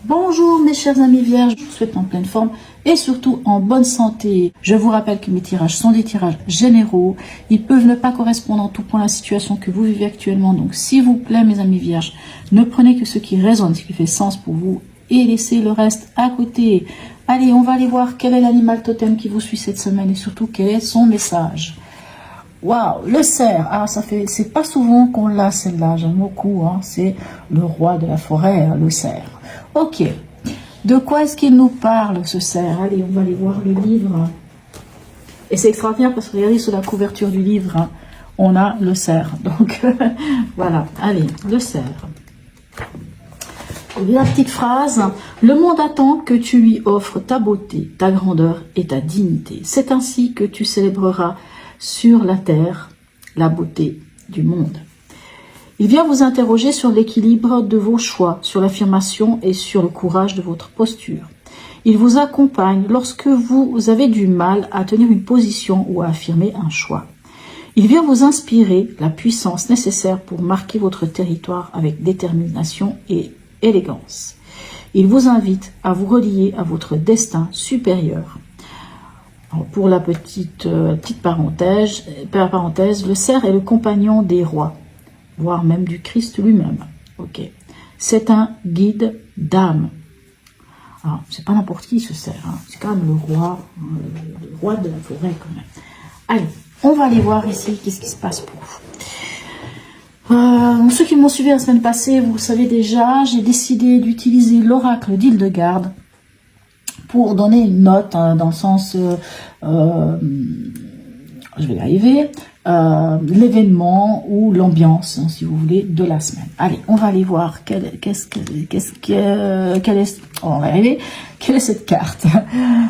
Bonjour mes chers amis vierges, je vous souhaite en pleine forme et surtout en bonne santé. Je vous rappelle que mes tirages sont des tirages généraux. Ils peuvent ne pas correspondre en tout point à la situation que vous vivez actuellement. Donc s'il vous plaît mes amis vierges, ne prenez que ce qui résonne, ce qui fait sens pour vous et laissez le reste à côté. Allez, on va aller voir quel est l'animal totem qui vous suit cette semaine et surtout quel est son message. Waouh, le cerf, ah ça fait, c'est pas souvent qu'on l'a celle-là, j'aime beaucoup, hein, c'est le roi de la forêt, hein, le cerf. Ok, de quoi est-ce qu'il nous parle ce cerf? Allez, on va aller voir le livre. Et c'est extraordinaire parce que regardez sur la couverture du livre, hein, on a le cerf. Donc voilà, allez, le cerf. La petite phrase, le monde attend que tu lui offres ta beauté, ta grandeur et ta dignité. C'est ainsi que tu célébreras sur la terre la beauté du monde. Il vient vous interroger sur l'équilibre de vos choix, sur l'affirmation et sur le courage de votre posture. Il vous accompagne lorsque vous avez du mal à tenir une position ou à affirmer un choix. Il vient vous inspirer la puissance nécessaire pour marquer votre territoire avec détermination et élégance. Il vous invite à vous relier à votre destin supérieur. Alors pour la petite parenthèse, le cerf est le compagnon des rois, voire même du Christ lui-même. Ok. C'est un guide d'âme. Alors, c'est pas n'importe qui ce cerf, hein. C'est quand même le roi de la forêt quand même. Allez, on va aller voir ici qu'est-ce qui se passe pour vous. Ceux qui m'ont suivi la semaine passée, vous le savez déjà, j'ai décidé d'utiliser l'oracle d'Hildegarde pour donner une note, hein, dans le sens, je vais y arriver, l'événement ou l'ambiance, hein, si vous voulez, de la semaine. Allez, on va aller voir quelle est cette carte.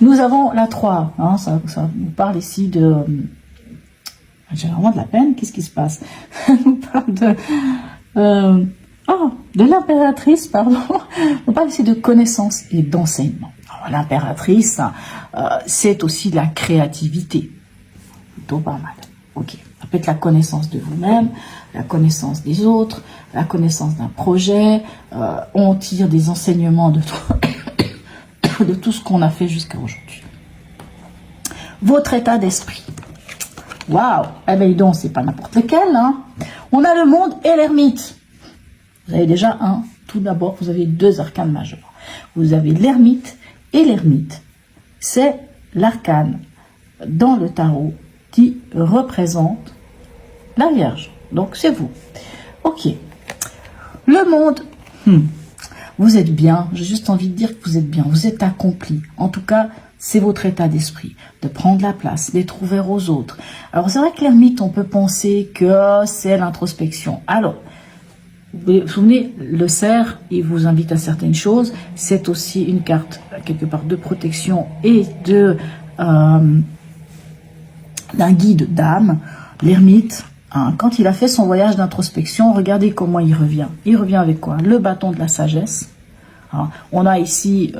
Nous avons la 3, hein, ça nous parle ici de... J'ai vraiment de la peine, qu'est-ce qui se passe? Ça nous parle de l'impératrice, pardon. On parle ici de connaissance et d'enseignement. L'impératrice, c'est aussi la créativité. Plutôt pas mal. Ok. Ça peut être la connaissance de vous-même, la connaissance des autres, la connaissance d'un projet. On tire des enseignements de tout ce qu'on a fait jusqu'à aujourd'hui. Votre état d'esprit. Waouh! Eh bien, donc, c'est pas n'importe lequel, hein. On a le monde et l'ermite. Vous avez déjà un. Tout d'abord, vous avez 2 arcanes majeurs. Vous avez l'ermite et l'ermite. C'est l'arcane dans le tarot qui représente la Vierge. Donc, c'est vous. Ok. Le monde. Vous êtes bien. J'ai juste envie de dire que vous êtes bien. Vous êtes accompli. En tout cas, c'est votre état d'esprit, de prendre la place, d'être ouvert aux autres. Alors, c'est vrai que l'ermite, on peut penser que c'est l'introspection. Alors, vous vous souvenez, le cerf, il vous invite à certaines choses. C'est aussi une carte, quelque part, de protection et d'un guide d'âme. L'ermite, hein, quand il a fait son voyage d'introspection, regardez comment il revient. Il revient avec quoi? Le bâton de la sagesse. Hein, on a ici,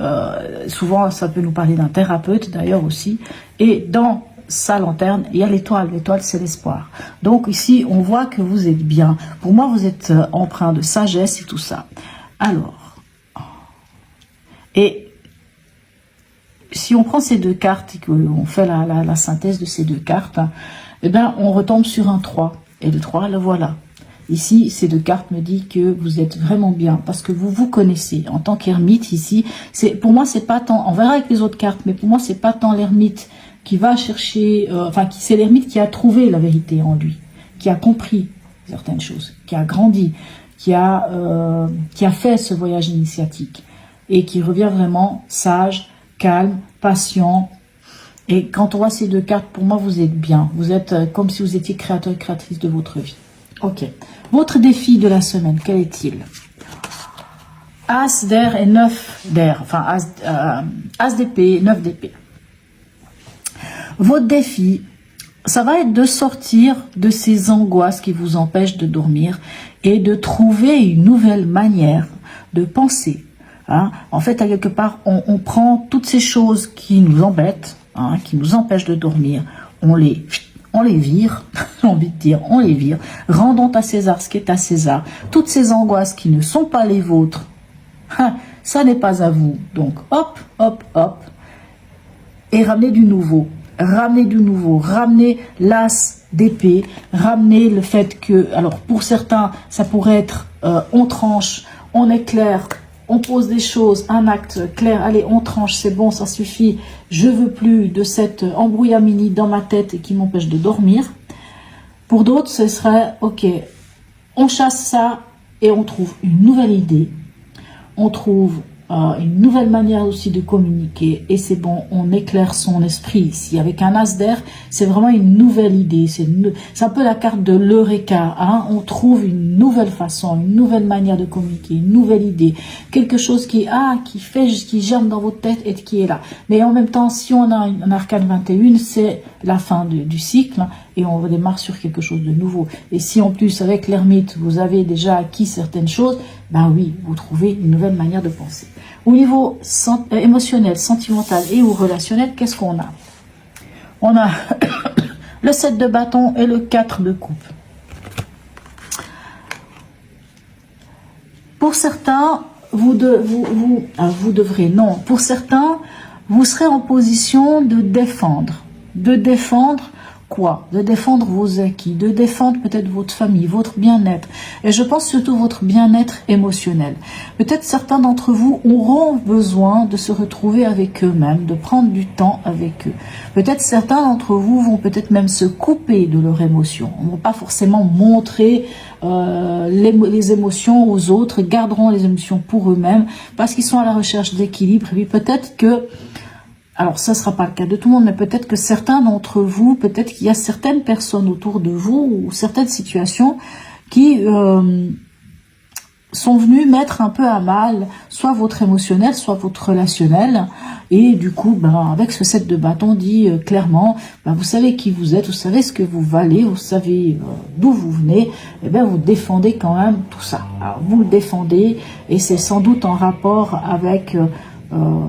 souvent, ça peut nous parler d'un thérapeute, d'ailleurs aussi. Et dans sa lanterne, il y a l'étoile. L'étoile, c'est l'espoir. Donc ici, on voit que vous êtes bien. Pour moi, vous êtes empreint de sagesse et tout ça. Alors, et si on prend ces 2 cartes et qu'on fait la synthèse de ces 2 cartes, eh bien, on retombe sur un 3. Et le 3, le voilà. Ici, ces 2 cartes me disent que vous êtes vraiment bien parce que vous vous connaissez. En tant qu'ermite, ici, pour moi, c'est pas tant, on verra avec les autres cartes, mais pour moi, c'est pas tant l'ermite qui va chercher, c'est l'ermite qui a trouvé la vérité en lui, qui a compris certaines choses, qui a grandi, qui a fait ce voyage initiatique et qui revient vraiment sage, calme, patient. Et quand on voit ces 2 cartes, pour moi, vous êtes bien. Vous êtes comme si vous étiez créateur et créatrice de votre vie. Ok. Votre défi de la semaine, quel est-il? As d'air et 9 d'air. Enfin, As d'épée, 9 d'épée. Votre défi, ça va être de sortir de ces angoisses qui vous empêchent de dormir et de trouver une nouvelle manière de penser. Hein. En fait, à quelque part, on prend toutes ces choses qui nous embêtent, hein, qui nous empêchent de dormir, on les vire, j'ai envie de dire, on les vire. Rendons à César ce qui est à César. Toutes ces angoisses qui ne sont pas les vôtres, hein, ça n'est pas à vous. Donc, hop, hop, hop, et ramenez du nouveau. Ramenez du nouveau, ramenez l'as d'épée, ramenez le fait que, alors pour certains, ça pourrait être on tranche, on éclaire, on pose des choses, un acte clair, allez on tranche, c'est bon, ça suffit, je veux plus de cette embrouillamini dans ma tête et qui m'empêche de dormir. Pour d'autres, ce serait, ok, on chasse ça et on trouve une nouvelle idée, on trouve une nouvelle manière aussi de communiquer et c'est bon, on éclaire son esprit ici. Avec un as d'air, c'est vraiment une nouvelle idée, c'est un peu la carte de l'Eureka, hein? On trouve une nouvelle façon, une nouvelle manière de communiquer, une nouvelle idée, quelque chose qui germe dans votre tête et qui est là. Mais en même temps, si on a un arcane 21, c'est la fin du cycle et on redémarre sur quelque chose de nouveau. Et si en plus, avec l'ermite, vous avez déjà acquis certaines choses, ben oui, vous trouvez une nouvelle manière de penser. Au niveau émotionnel, sentimental et ou relationnel, qu'est-ce qu'on a? On a le 7 de bâton et le 4 de coupe. Pour certains, vous devrez, non, pour certains, vous serez en position de défendre. De défendre quoi? De défendre vos acquis, de défendre peut-être votre famille, votre bien-être. Et je pense surtout votre bien-être émotionnel. Peut-être certains d'entre vous auront besoin de se retrouver avec eux-mêmes, de prendre du temps avec eux. Peut-être certains d'entre vous vont peut-être même se couper de leurs émotions. On ne va pas forcément montrer les émotions aux autres, garderont les émotions pour eux-mêmes parce qu'ils sont à la recherche d'équilibre. Et puis peut-être que alors, ça ne sera pas le cas de tout le monde, mais peut-être que certains d'entre vous, peut-être qu'il y a certaines personnes autour de vous ou certaines situations qui sont venues mettre un peu à mal soit votre émotionnel, soit votre relationnel. Et du coup, avec ce 7 de bâton, dit clairement, vous savez qui vous êtes, vous savez ce que vous valez, vous savez d'où vous venez, et bien vous défendez quand même tout ça. Alors, vous le défendez et c'est sans doute en rapport avec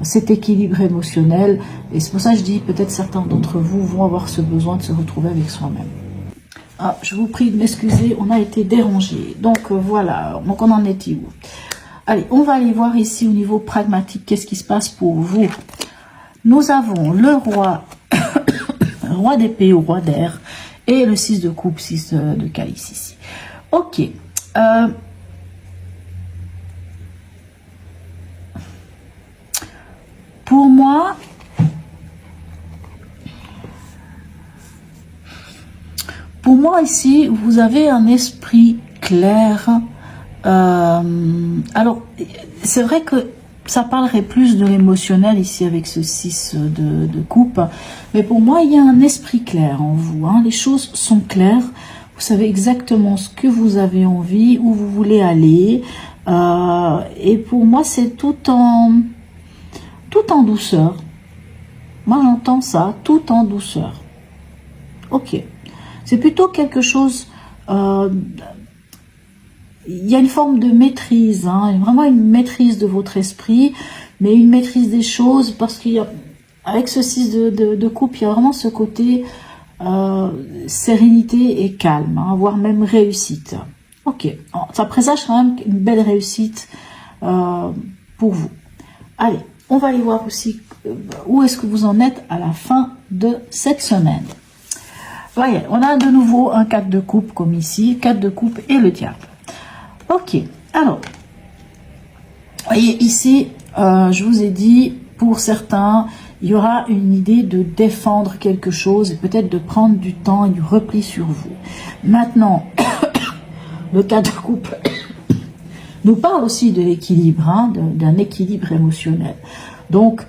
cet équilibre émotionnel et c'est pour ça que je dis peut-être certains d'entre vous vont avoir ce besoin de se retrouver avec soi-même. Je vous prie de m'excuser, on a été dérangé. Donc voilà, donc on en est où? Allez, on va aller voir ici au niveau pragmatique qu'est-ce qui se passe pour vous. Nous avons le roi, roi d'épée ou roi d'air et le 6 de coupe, 6 de calice ici. Ok. Pour moi ici, vous avez un esprit clair. Alors, c'est vrai que ça parlerait plus de l'émotionnel ici avec ce 6 de coupe. Mais pour moi, il y a un esprit clair en vous. Hein. Les choses sont claires. Vous savez exactement ce que vous avez envie, où vous voulez aller. Et pour moi, c'est tout en douceur. Moi, j'entends ça, tout en douceur. Ok. C'est plutôt quelque chose... il y a une forme de maîtrise, hein, vraiment une maîtrise de votre esprit, mais une maîtrise des choses, parce qu'il y a, avec ce 6 de coupe, il y a vraiment ce côté sérénité et calme, hein, voire même réussite. Ok. Ça présage quand même une belle réussite pour vous. Allez. On va aller voir aussi où est-ce que vous en êtes à la fin de cette semaine. Voyez, on a de nouveau un 4 de coupe comme ici, 4 de coupe et le diable. Ok, alors, voyez ici, je vous ai dit, pour certains, il y aura une idée de défendre quelque chose et peut-être de prendre du temps et du repli sur vous. Maintenant, le 4 de coupe nous parle aussi de l'équilibre, hein, d'un équilibre émotionnel. Donc,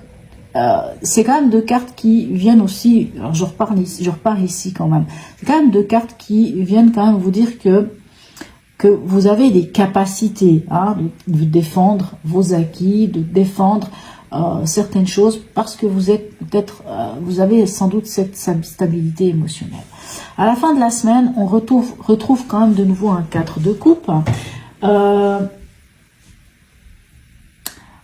c'est quand même deux cartes qui viennent aussi, alors je repars ici quand même, c'est quand même deux cartes qui viennent quand même vous dire que vous avez des capacités, hein, de défendre vos acquis, de défendre certaines choses, parce que vous êtes peut-être, vous avez sans doute cette stabilité émotionnelle. À la fin de la semaine, on retrouve quand même de nouveau un 4 de coupe.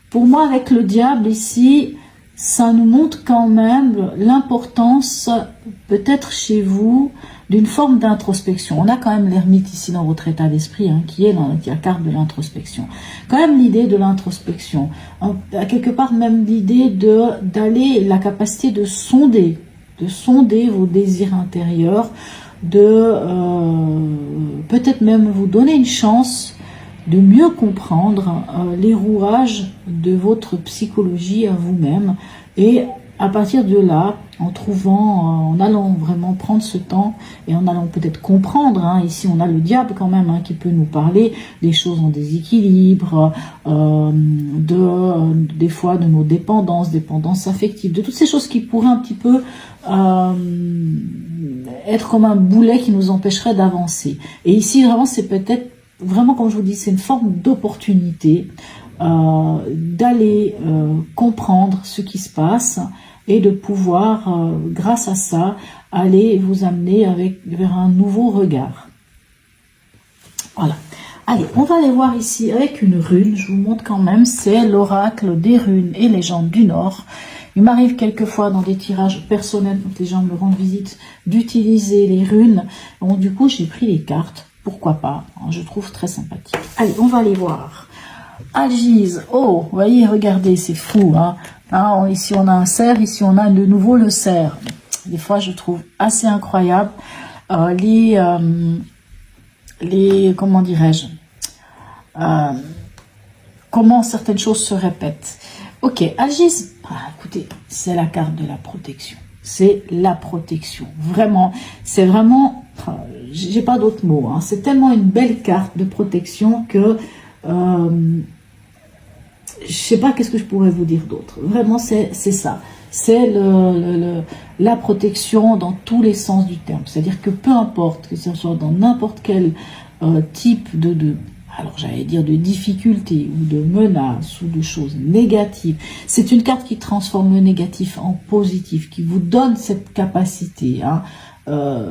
Pour moi, avec le diable ici, ça nous montre quand même l'importance, peut-être chez vous, d'une forme d'introspection. On a quand même l'ermite ici dans votre état d'esprit, hein, qui est dans la carte de l'introspection. Quand même l'idée de l'introspection. À quelque part même l'idée d'aller, la capacité de sonder vos désirs intérieurs, peut-être même vous donner une chance de mieux comprendre les rouages de votre psychologie à vous-même, et à partir de là, en allant vraiment prendre ce temps et en allant peut-être comprendre, hein, ici on a le diable quand même, hein, qui peut nous parler des choses en déséquilibre, des fois de nos dépendances affectives, de toutes ces choses qui pourraient un petit peu être comme un boulet qui nous empêcherait d'avancer. Et ici vraiment c'est peut-être, vraiment comme je vous dis, c'est une forme d'opportunité d'aller comprendre ce qui se passe et de pouvoir, grâce à ça, aller vous amener vers un nouveau regard. Voilà. Allez, on va aller voir ici avec une rune. Je vous montre quand même, c'est l'oracle des runes et légendes du Nord. Il m'arrive quelquefois dans des tirages personnels, quand les gens me rendent visite, d'utiliser les runes. Donc du coup, j'ai pris les cartes. Pourquoi pas? Je trouve très sympathique. Allez, on va aller voir. Algise, oh, vous voyez, regardez, c'est fou, hein. Ici on a un cerf, ici on a de nouveau le cerf. Des fois je trouve assez incroyable comment dirais-je, comment certaines choses se répètent. Ok, Algise, écoutez, c'est la carte de la protection. C'est la protection, vraiment, c'est vraiment, j'ai pas d'autres mots, hein. C'est tellement une belle carte de protection que je sais pas qu'est-ce que je pourrais vous dire d'autre. Vraiment, c'est ça. C'est la protection dans tous les sens du terme. C'est-à-dire que peu importe, que ce soit dans n'importe quel type alors j'allais dire de difficulté ou de menace ou de choses négatives, c'est une carte qui transforme le négatif en positif, qui vous donne cette capacité, hein, de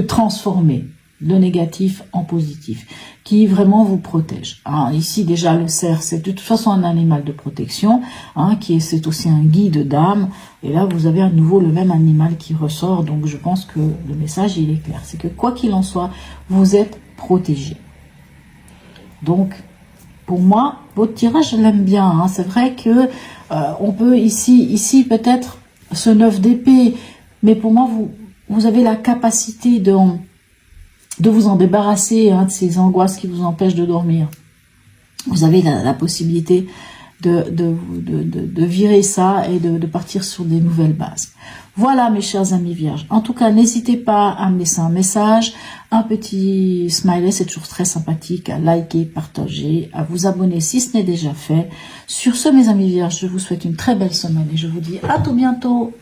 transformer le négatif en positif, qui vraiment vous protège. Alors, ici déjà le cerf, c'est de toute façon un animal de protection, hein, c'est aussi un guide d'âme, et là vous avez à nouveau le même animal qui ressort, donc je pense que le message il est clair, c'est que quoi qu'il en soit, vous êtes protégé. Donc pour moi, votre tirage je l'aime bien, hein. C'est vrai que on peut ici peut-être ce 9 d'épée, mais pour moi vous avez la capacité de vous en débarrasser, hein, de ces angoisses qui vous empêchent de dormir. Vous avez la possibilité de virer ça et de partir sur des nouvelles bases. Voilà mes chers amis vierges. En tout cas, n'hésitez pas à me laisser un message, un petit smiley, c'est toujours très sympathique, à liker, partager, à vous abonner si ce n'est déjà fait. Sur ce mes amis vierges, je vous souhaite une très belle semaine et je vous dis à tout bientôt.